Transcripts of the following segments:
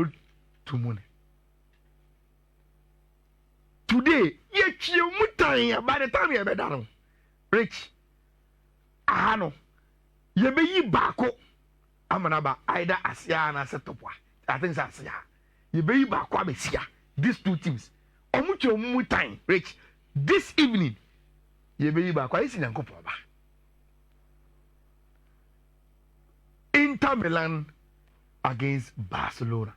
to money. Today, yet you mutai by the time you be done. Rich, ahano, you be ye bako. Amanaba either Asia and Asetopwa. I think that's ya. You be bako Amesia. These two teams. Omucho mutai, Rich. This evening, you be bako. Isi na nkopoba. Inter Milan against Barcelona.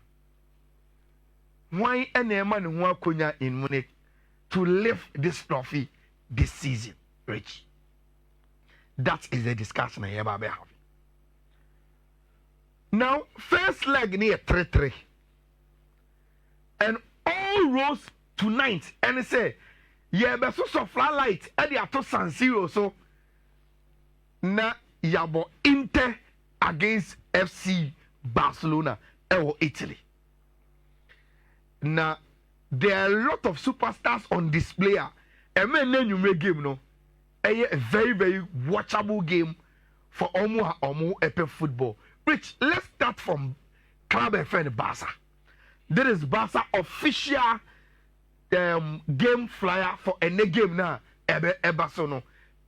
Why any man who konya in Munich to lift this trophy this season, Rich? That is the discussion I have having. Now, first leg near 3-3. And all roads tonight. And they say, yeah, but so fly light at the Ato San Siro. So, na yabo Inter against FC Barcelona or Italy. Now, there are a lot of superstars on display. And when you make game, no, a very, very watchable game for Omu Epe football. Rich, let's start from Club FN Barca. There is Barca official game flyer for any game now. Barcelona,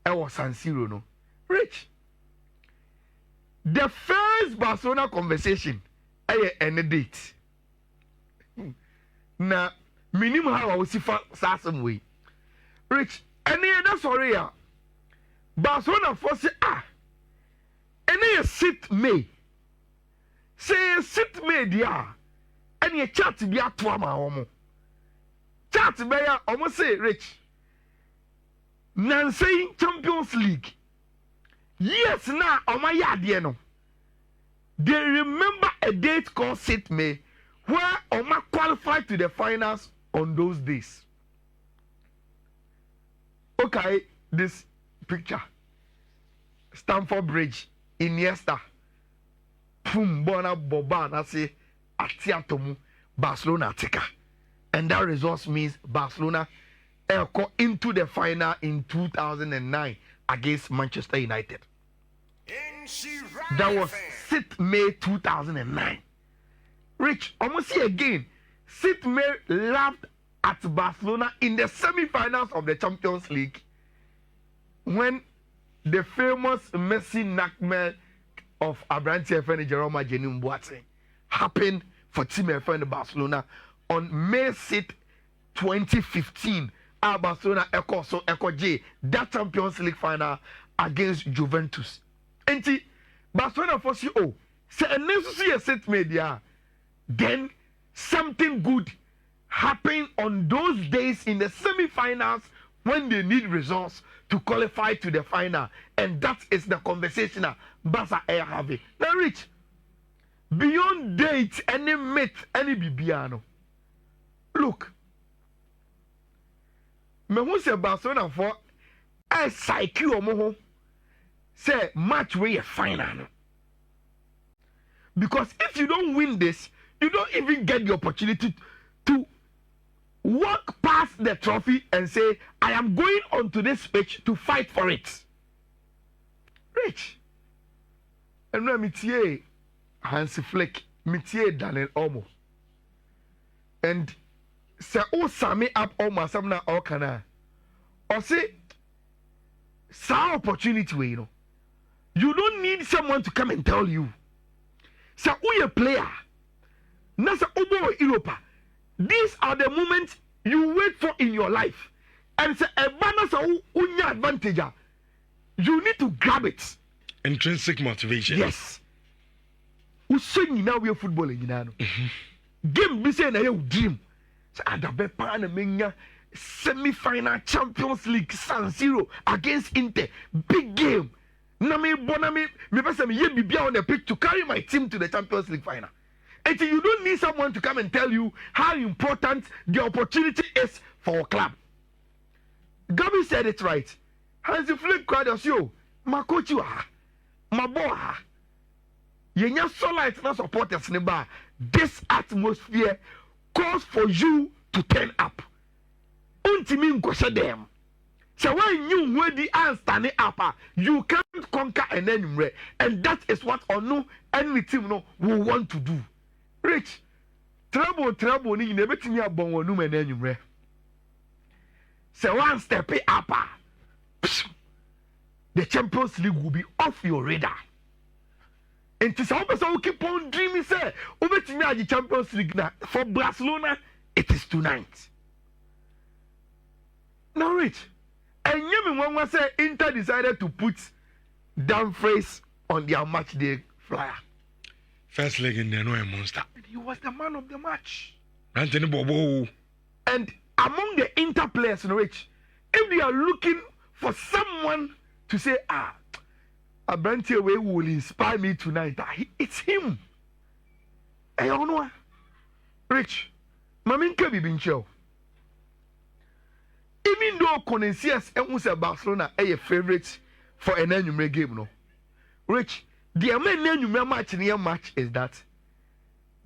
San Siro, no. Rich, the first Barcelona conversation, any date. Na minimum how I will see some way. Rich, any other sorry, Barcelona for say any sit May. Say sit May dia. Any chat be at Twama homo. Chat be ya almost say Rich. Nancy Champions League. Yes, now on my yard, no. They remember a date called Sit May, where Oma qualified to the finals on those days. Okay, this picture. Stamford Bridge, Iniesta, Pum Bona Boban, I say, Atiatomu, Barcelona Tika. And that result means Barcelona into the final in 2009 against Manchester United. That was 6th May 2009. Rich, almost see again. 6th May laughed at Barcelona in the semi-finals of the Champions League when the famous Messi nightmare of Abrantes FN Jerome Jenim Boateng happened for Team FN Barcelona on May 6th, 2015. Barcelona Echo J, that Champions League final against Juventus. And Barcelona for you, say a necessary set media. Then something good happened on those days in the semi-finals when they need results to qualify to the final. And that is the conversation Barca are having. Now, Rich, beyond date, any myth, any Bibiano. Look, me who say Barcelona for a psyche or more say match where you final. Because if you don't win this, you don't even get the opportunity to walk past the trophy and say, I am going onto this pitch to fight for it. Rich. And now Mitier Hansi Flick, Mitier Daniel Omo. And say, oh, Sami up almost some now, or can I? Or say, some opportunity, you know. You don't need someone to come and tell you. Say, who you player? Nasa Obo Europa. These are the moments you wait for in your life. And say, a banner sa unya advantage. You need to grab it. Intrinsic motivation. Yes. Who say you now we are footballing, you know. Game be saying you dream. So adabe pa na menya semi-final Champions League San Siro against Inter. Big game. Na me person me ye bibia on the pitch to carry my team to the Champions League final. And you don't need someone to come and tell you how important the opportunity is for a club. Gabi said it right. Hansi Flick cried as you, my coach you are, my boy. Yenya solid na supporters neba. This atmosphere calls for you to turn up. Untimi nkoshe them. So when you ready and standing up, you can't conquer an enemy, and that is what Onu any team no will want to do. Rich, trouble ni nyina betimi abon wonu ma na anwumre say one step up the Champions League will be off your radar. And to some person who keep on dreaming say obetimi the Champions League na for Barcelona it is tonight. Now Rich, and Yemi Wangwa say Inter decided to put Dumfries on their match day flyer. First leg in there, no a monster. And he was the man of the match. Anthony Bobo. And among the Inter players, Rich, if they are looking for someone to say, a Branty away will inspire me tonight, it's him. I don't know. Rich, Maminka Bibincho. Even though Conesias and Barcelona are your favorites for an annual game, no. Rich, the main annual match in your match is that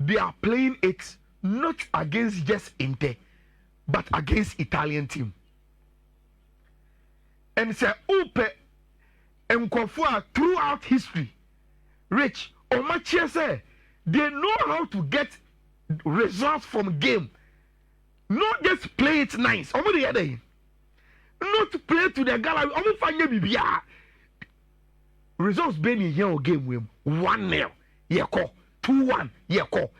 they are playing it not against just Inter, but against Italian team. And say, Upe and Kofua throughout history, Rich, or matches say they know how to get results from game. Not just play it nice. Not play to the gallery. Results being in here game with 1-0. Yeko. 2-1. Yeko.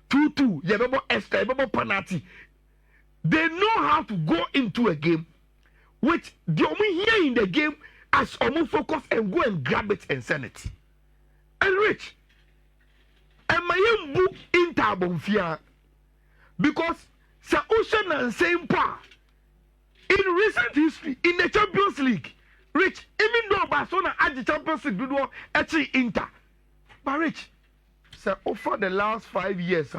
2-2. Yebo extra. Yebo penalty. They know how to go into a game which the only here in the game as omu focus and go and grab it and send it. And Rich, and my book in Tabonfia because Sir Ocean and same pa in recent history in the Champions League, Rich, even though Barcelona had the Champions League, do actually Inter, but Rich, Sir, over the last 5 years,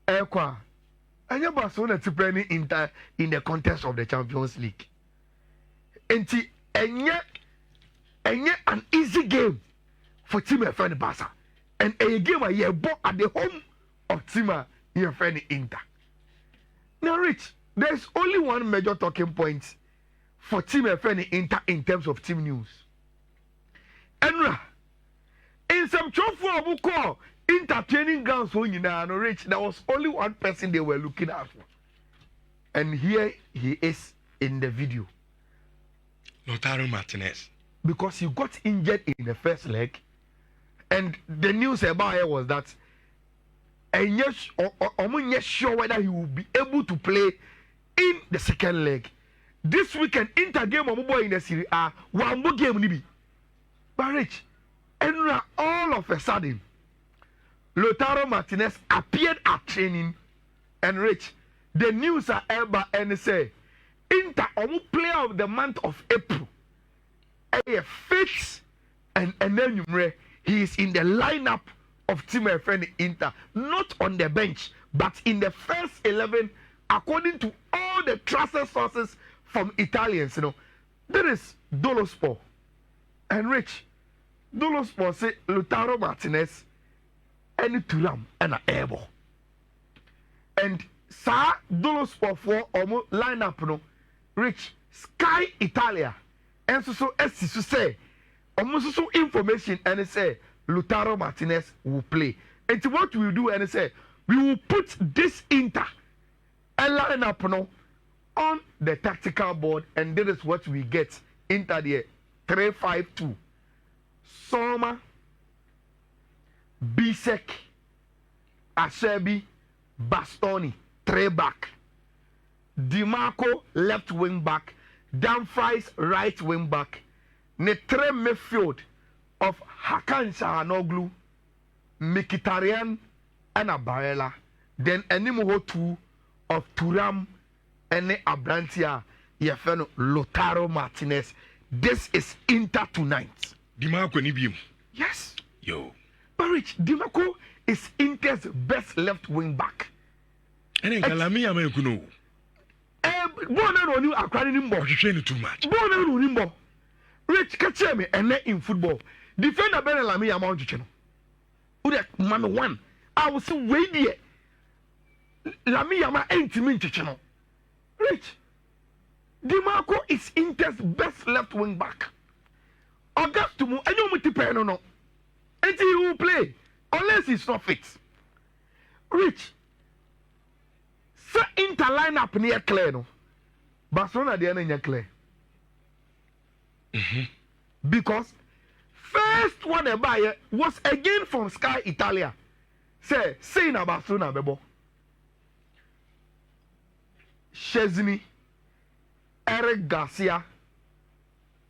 and your Barcelona to play Inter in the contest of the Champions League. And yet an easy game for team your friend Barca. And a game where you bought at the home of team your friend Inter. Now, Rich, there's only one major talking point for team your friend Inter in terms of team news. And in some trophy of call Inter training grounds when you know, Rich, there was only one person they were looking at for. And here he is in the video. Lautaro Martinez. Because he got injured in the first leg. And the news about it was that and yes, I'm not sure whether he will be able to play in the second leg. This weekend, Inter game in the Serie A, one more game nibi. But Rich, and all of a sudden, Lautaro Martinez appeared at training. And Rich, the news are ever and say, Inter player of the month of April. A fits and then he is in the lineup of team friend Inter, not on the bench, but in the first 11, according to all the trusted sources from Italians. You know, there is Dolosport and Rich. Dolosport say Lautaro Martinez and Thuram and Ebo. And Sir Dolosport for lineup no. Rich Sky Italia and so as to say almost so information and say Lautaro Martinez will play. And what we will do and say we will put this Inter and lineup no on the tactical board, and this is what we get. Inter the 3-5-2. Soma, Bisek, Acerbi, Bastoni, 3 back. Dimarco left wing back, Dumfries right wing back, Netre midfield of Hakan Shahanoglu, Mkhitaryan and Barella, then Enimoho 2 of Thuram and Abrantia Yefeno Lautaro Martinez. This is Inter tonight. Dimarco Nibium. Yes. Yo. But Rich, Dimarco is Inter's best left wing back. And then Galamia Mekuno. Bona no akwani nimbo. Training too much. Bona no nimbo. Rich catch me and in football. Defender Ben Lami amount to channel. Ude man one. I will see way there. Lami Yama ain't mean to channel. Rich. Dimarco is Inter's best left wing back. Augustumu, and you multiply no. And he will play unless he's not fit. Rich. So Inter lineup near clear no. Barcelona they are clear. Because first one they buy was again from Sky Italia. Say na Barcelona bebo. Chesney, Eric Garcia,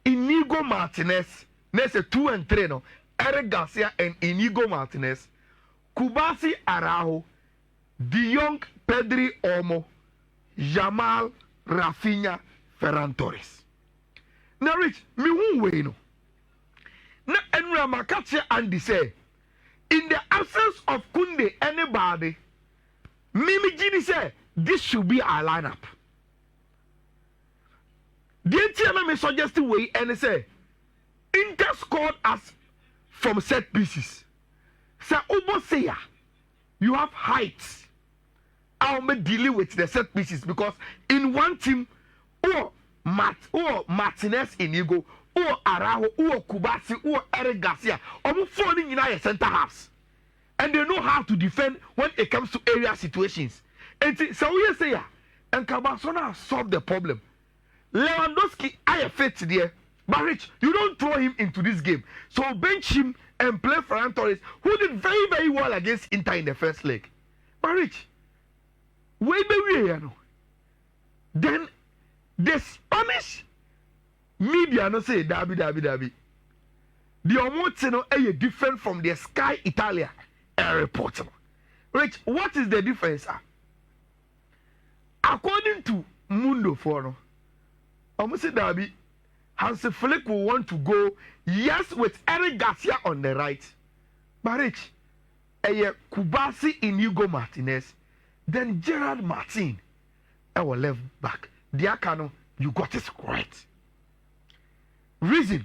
Inigo Martinez. Next 2 and 3 no. Eric Garcia and Inigo Martinez. Kubasi Araujo, De Jong, Pedri Olmo, Jamal, Rafinha, Ferran Torres. Now, Rich, me who way no. Now, Enra Makache Andy say, in the absence of Kunde, anybody, Mimi Gini say, this should be our lineup. The NTM me suggest way and say, Inter scored us from set pieces. Say, Oboseya, you have heights. I'll be dealing with the set pieces because in one team, or Martinez Inigo, or Araujo, or Kubasi, or Eric Garcia, almost falling in our center halves. And they know how to defend when it comes to area situations. And so we say, and Cabasona solved the problem. Lewandowski, I have fit there. But Rich, you don't throw him into this game. So bench him and play Ferran Torres, who did very, very well against Inter in the first leg. But Rich, way back then the Spanish media no say Dabi. The Omotino is different from the Sky Italia report. Rich, what is the difference? According to Mundo Forum, Omose Dabi, Hansi Flick will want to go, yes, with Eric Garcia on the right. But Rich, Kubasi Inigo Martinez, then Gerard Martin, our left back. Diakano, you got it right. Reason,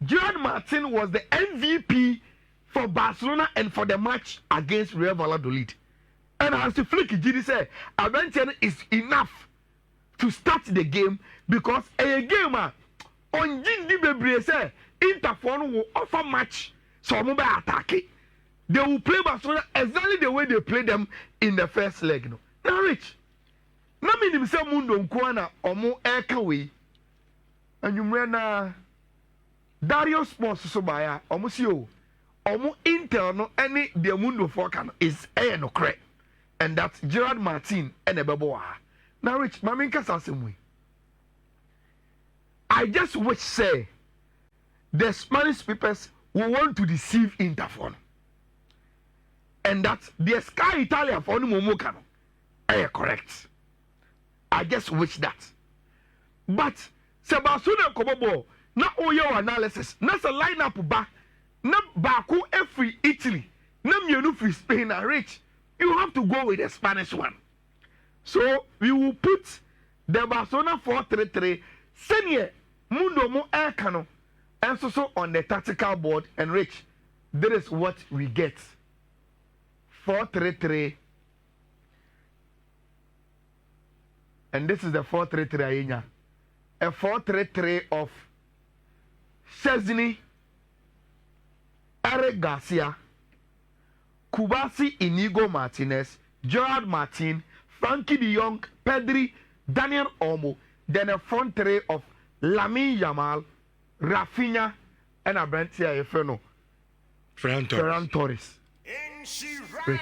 Gerard Martin was the MVP for Barcelona and for the match against Real Valladolid. And as the Flick Gidi said, Aventian is enough to start the game because a game on Gindi Bebre say Interphone will offer match so I'm going to attack it. They will play Barcelona exactly the way they played them in the first leg. No? Now, Rich, na me nim say Mundo Nkwana omo eka and you remember Dario Sports so baya omo si o omo Intel no any the Mundo Fokan is no correct, and that's Gerard Martin and Ebebo. Now, Rich, mami nkasa semwe. I just wish say the Spanish peoples will want to deceive Interphone. And that the Sky Italia for no momokano correct. I just wish that. But Sebastian Kobobo, na oyo analysis, na sa lineup ba, na Baku every Italy, na mienu free Spain and Rich. You have to go with the Spanish one. So we will put the Barcelona 4-3-3, senior Mundo Mo Erkano, and so on the tactical board. And Rich, that is what we get. 4-3-3, and this is the 4-3-3 a 4-3-3 of Chesney, Eric Garcia, Kubasi Inigo Martinez, Gerard Martin, Frankie De Jong, Pedri, Daniel Olmo, then a front three of Lamine Yamal, Rafinha, and a Brent Ferran Torres. Rich.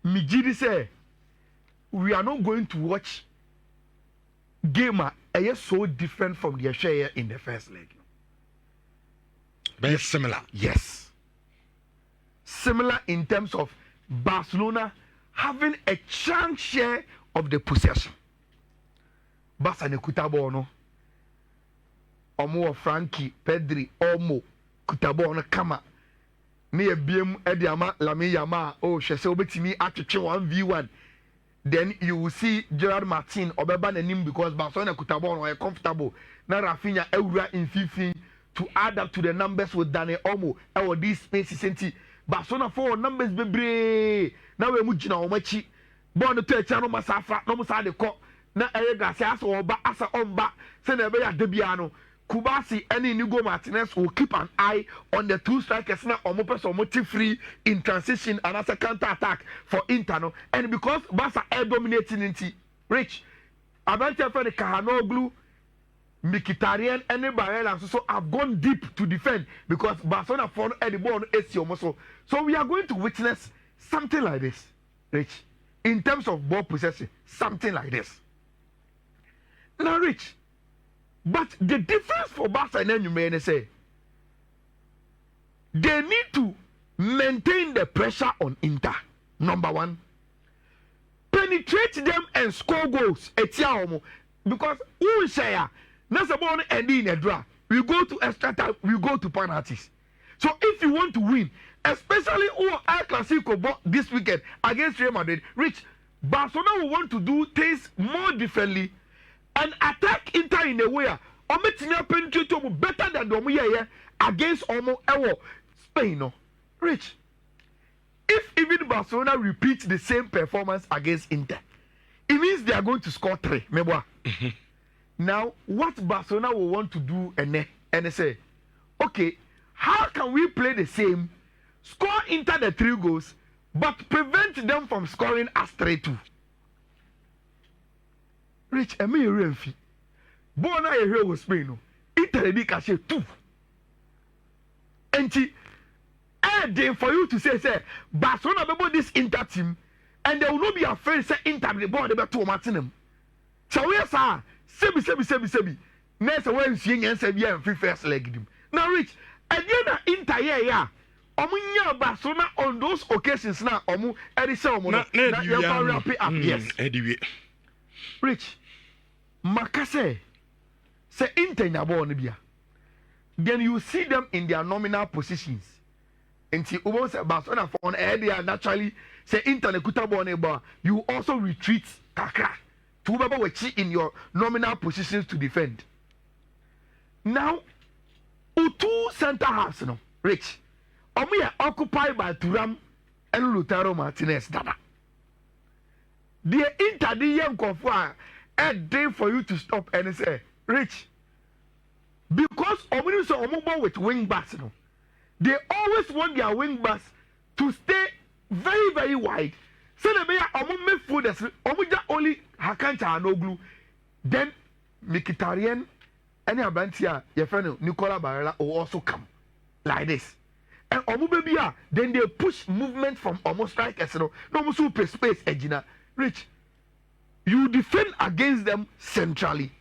Mijidi say we are not going to watch gamer so different from the share in the first leg. Very similar. Yes. Similar in terms of Barcelona having a chance share of the possession. Barca ne kutabo no. Omo Frankie, Pedri, Olmo, kutabo no kama. Me ebiem ediama Lamine Yamal. Oh, she say obetimi atwetwe 1v1. Then you will see Gerard Martin obeba nanim because Barcelona kutabo no comfortable. Na Rafinha ewura in 15 to add up to the numbers with Daniel Olmo. Our these spaces enti Barcelona for numbers bebre. Na we mu gina omachi. Bon to echa no masafa no musa de ko. Na Eric Garcia so oba asa omba se na be ya debia no. Kubasi and Inigo Martinez will keep an eye on the two strikers now or motive free in transition and as a counter attack for internal. And because Barca are dominating into Rich, Abante for the Kahanoglu, Mkhitaryan and Barella, so I've gone deep to defend because Barcelona found the ball on ACO muscle. So we are going to witness something like this, Rich, in terms of ball possession, something like this. Now, Rich, but the difference for Barca and Enyume say they need to maintain the pressure on Inter. Number one, penetrate them and score goals. Because who share? That's about ending a draw. We go to extra time. We go to penalties. So if you want to win, especially El Clasico this weekend against Real Madrid, Rich, Barcelona will want to do things more differently and attack Inter in a way penetrate better than the against Spain. No? Rich, if even Barcelona repeats the same performance against Inter, it means they are going to score 3. Now, what Barcelona will want to do and say, okay, how can we play the same, score Inter the 3 goals, but prevent them from scoring us 3-2? Rich, I mean, Renfi. Born I hear was Spain. Inter the cash 2. And then for you to say, Barcelona about this Inter team, and they will not be afraid to say Inter the ball they to Martinum. So we are sebi. Next when seeing and say yeah, first leg. Now, Rich, again, Inter yeah. Omunya Barcelona on those occasions now. Omu Edisa Omu. Yes. Rich, Makase say Inter na ball nibia. Then you see them in their nominal positions. And see, Barcelona for on air they are naturally say Inter ne kuta ball neba. You also retreat kakra to be in your nominal positions to defend. Now, two center halves no, Rich. We are occupied by Thuram and Lautaro Martinez. Dada. The Inter the young confirm a day for you to stop and say, Rich, because Omni so mobile with wing backs, no, they always want their wing backs to stay very, very wide. So they may have food as only Hakanta and Oglu. Then Mkhitaryan and Abantia, your friend Nicola Barella will also come like this. And Omubebia, then they push movement from almost strikers, no super space, Egina. Rich, you defend against them centrally,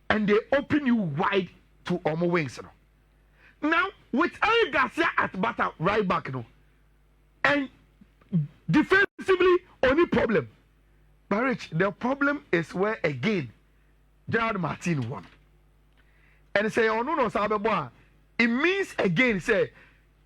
and they open you wide to Omo wings. No? Now, with Eric Garcia at batter right back, no, and defensively, only problem. But Rich, the problem is where again, Gerard Martin won. And say, oh no, Sabeboa, it means again, say,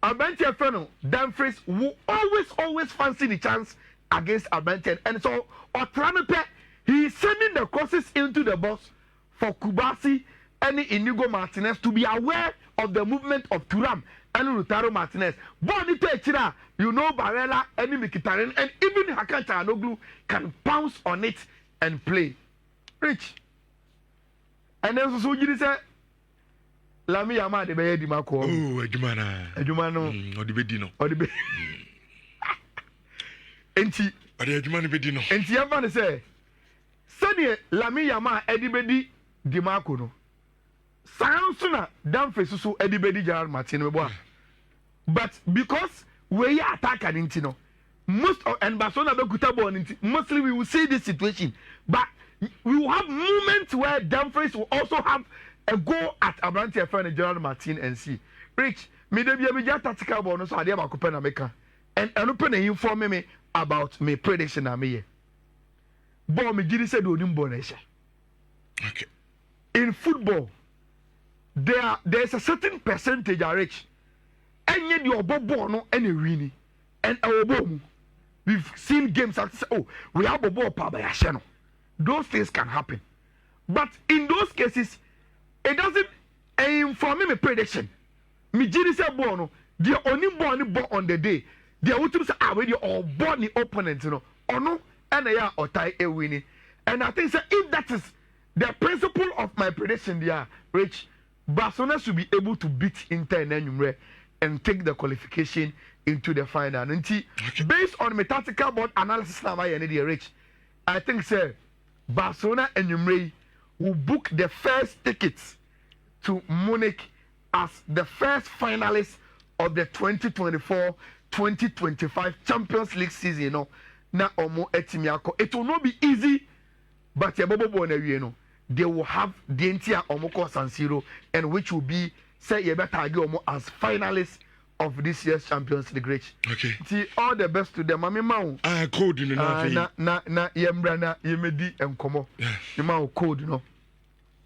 Abante Feno, Dumfries will always fancy the chance against Abante. And so, Otranepe, he is sending the crosses into the box for Kubasi and Inigo Martinez to be aware of the movement of Thuram and Lautaro Martinez. Bonito Echira, you know Barella, and Mkhitaryan, and even Hakan Çalhanoğlu can pounce on it and play. Rich. And then so you say, Lami Yama de Beye di Mako. Oh, Ejumana. Ejumano. Odibedino. Odibe. Enti. Ode Ejumani bedino. Enti Yama say, Sani Lami Yama Edibedi di Mako no. Sansuna Dumfries so Edibedi Gerard Martin boy. But because we attack an intino, most of and Barcelona be kuta ball mostly we will see this situation. But we will have moments where Dumfries will also have a go at Abante Efren and Gerard Martin and see. Rich, me de be a tactical ball no so ade ba kopena meka. And open and inform me about my prediction na me. Ball me gidi said onim ball na. Okay. In football, there's a certain percentage of Rich. And yet your ball no any winning. And our ball. We've seen games that say, oh, we have a ball power by a channel. Those things can happen. But in those cases, it doesn't inform me prediction. Me jiri say ball no, the only ball on the day. They are to say already all born the opponent, you know. Or no, and they are or tie a winning. And I think so if that is the principle of my prediction, they are Rich. Barcelona should be able to beat Inter and take the qualification into the final. And based on my tactical board analysis, I think sir, Barcelona and Numre will book the first tickets to Munich as the first finalists of the 2024-2025 Champions League season. You know, na omo etimiako. It will not be easy, but they will have the entire Omoko San Siro, and which will be say you better omo as finalists of this year's Champions League race. Okay. See, all the best to them. Mami mau. Code in the na yembrana yemedi enkomo. You mau code, you know.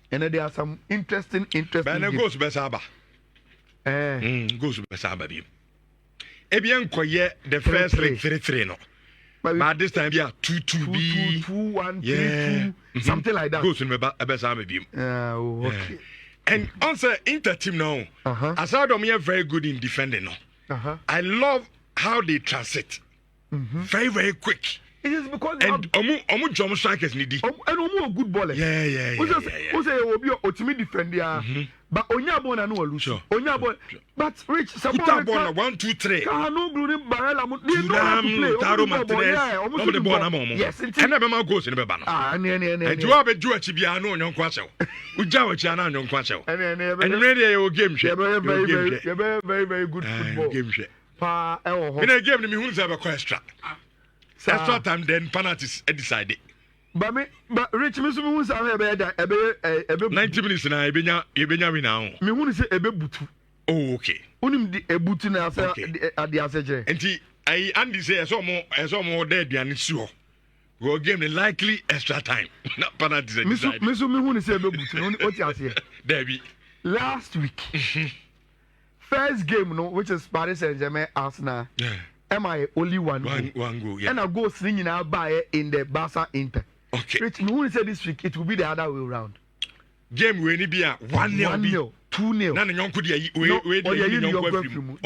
And there are some interesting. But goes Besaba. Goes Besaba. Ebian Koye, the first leg 3-3 no. But this time, yeah, 2-2 2-1, 3-2, something like that. Goes in Besaba. Okay. And also, Inter team now, I saw them here very good in defending now. I love how they transit. Very, very quick. It is because Omu jump strikers needy. And Omu a good baller. Yeah. Who say will be ultimate defender? But Onyabo na no lose. Onyabo, but Rich, someone 1, 2, 3. No glue barrel. They know how to play. Taro Martinez. The ball na momo. Yes, and I never goes in the baba. And you have a Jew Chibiano on your quassel. Ujawa Chana on your quassel. And radio game share. Very, very good football. Game share. In a game, the Mihuns have a question. Extra time, then penalties decided. But Rich, Miss Moons are 90 minutes now. Ebenya now. Me who say ebe butu. Oh, okay. Unim di ebutu na asa at the aseje. Enti I Andy say so more dead than sure. Go game the likely extra time. Not penalties decided. Miss me who say ebe butu. What you say? Debbie. Last week. First game no, which is Paris Saint-Germain Arsenal. Yeah. Am I only one goal, yeah. And I go swinging out by in the Barca Inter. Okay. Rich, me who say this week it will be the other way around. Game we be 1-0, 2-0. None yon could we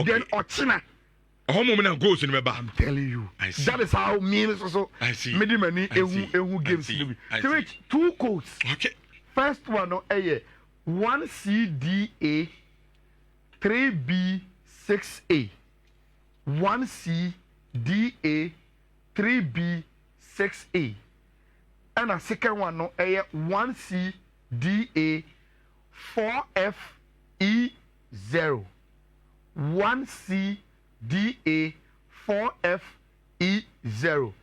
then Ochina. A home moment goes in the bar. I'm telling you. That is how me also I see. Many who games to be. So Rich, 2 codes. Okay. First one no 1CDA 3B 6A. 1CDA 3B 6A. And a second one no 1CDA 4FE0. 1CDA 4FE0.